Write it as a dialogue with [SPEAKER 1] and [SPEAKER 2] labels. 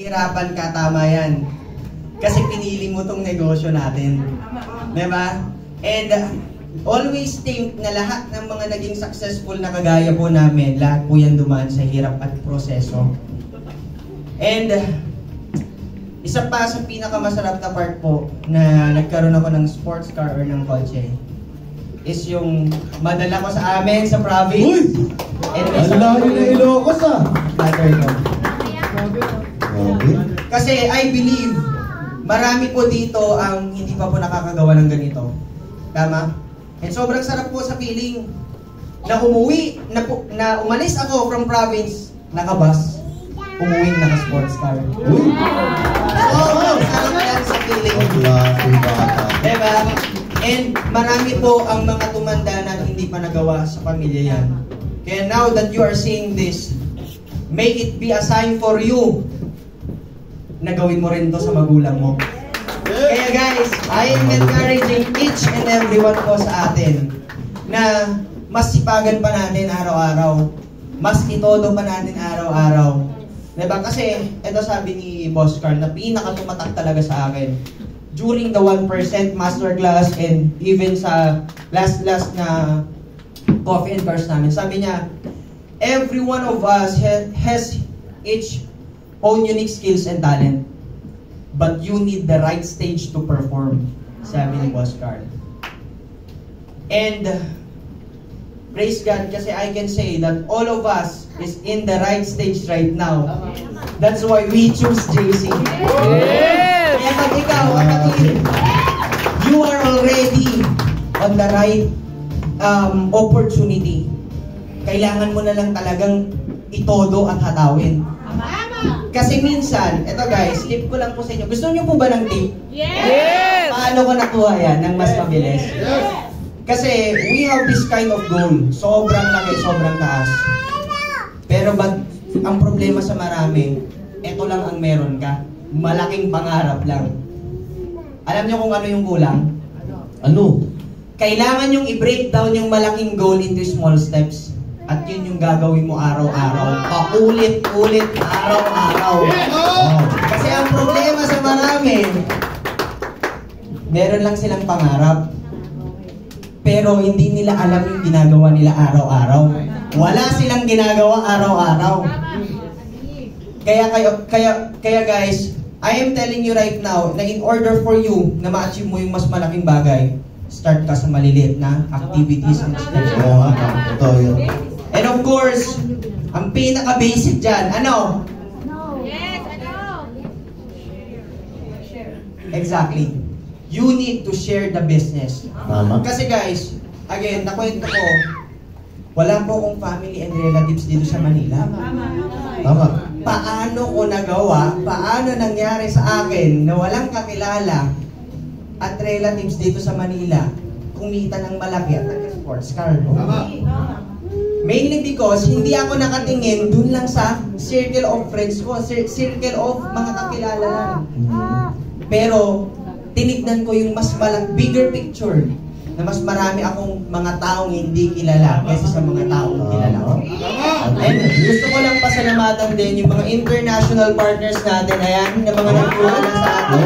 [SPEAKER 1] Hirapan ka, tama yan. Kasi pinili mo tong negosyo natin. Diba? And always think na lahat ng mga naging successful na kagaya po namin, lahat po yan dumaan sa hirap at proseso. And isa pa sa pinakamasarap na part po na nagkaroon ako ng sports car or ng kotse is yung madala ko sa amin sa province.
[SPEAKER 2] Uy! Ang layo na Ilocos
[SPEAKER 1] Mother ko. Kasi I believe marami po dito ang hindi pa po nakakagawa ng ganito. Tama? And sobrang sarap po sa feeling na umuwi, na umalis ako from province, nakabus, umuwi naka-sports car. Sarap yan sa feeling. Diba? And marami po ang mga tumanda na hindi pa nagawa sa pamilya yan. Kaya now that you are seeing this, make it be a sign for you na gawin mo rin to sa magulang mo. Kaya guys, I am encouraging each and every one po sa atin na mas sipagan pa natin araw-araw. Mas itodo pa natin araw-araw. Diba? Kasi, ito sabi ni Boss Carl na pinaka-tumatak talaga sa akin. During the 1% masterclass and even sa last na coffee and cars namin, sabi niya, every one of us has each own unique skills and talent. But you need the right stage to perform, sabi ni Boss Carl. And praise God, kasi I can say that all of us is in the right stage right now. That's why we choose JC. Kaya pag ikaw, you are already on the right opportunity. Kailangan mo na lang talagang itodo at hatawin. Kasi minsan, eto guys, tip ko lang po sa inyo. Gusto niyo po ba ng tip?
[SPEAKER 3] Yes!
[SPEAKER 1] Paano ko nakuha yan ng mas mabilis? Yes! Kasi we have this kind of goal. Sobrang laki, sobrang taas. Pero ang problema sa marami, eto lang ang meron ka. Malaking pangarap lang. Alam niyo kung ano yung kulang?
[SPEAKER 2] Ano?
[SPEAKER 1] Kailangan yung i-break down yung malaking goal into small steps. At yun yung gagawin mo araw-araw. Paulit-ulit, araw-araw. Kasi ang problema sa marami, meron lang silang pangarap. Pero hindi nila alam yung ginagawa nila araw-araw. Wala silang ginagawa araw-araw. Kaya guys, I am telling you right now na in order for you na ma-achieve mo yung mas malaking bagay, start ka sa maliliit na activities and steps.
[SPEAKER 2] Ito yun.
[SPEAKER 1] And of course, ang pinaka-basic dyan, ano?
[SPEAKER 3] Yes, ano?
[SPEAKER 1] Exactly. You need to share the business.
[SPEAKER 2] Tama.
[SPEAKER 1] Kasi guys, again, nakwento ko, wala po akong family and relatives dito sa Manila.
[SPEAKER 2] Tama.
[SPEAKER 1] Paano ko nagawa, paano nangyari sa akin na walang kakilala at relatives dito sa Manila, kumita ng malaki at nag-sports car. Mainly because hindi ako nakatingin dun lang sa circle of friends ko, circle of mga kakilala lang. Pero tinignan ko yung mas bigger picture na mas marami akong mga taong hindi kilala kaysa sa mga taong kilala ko. And gusto ko lang pasalamatan din yung mga international partners natin, ayan, na mga nagtulungan sa atin.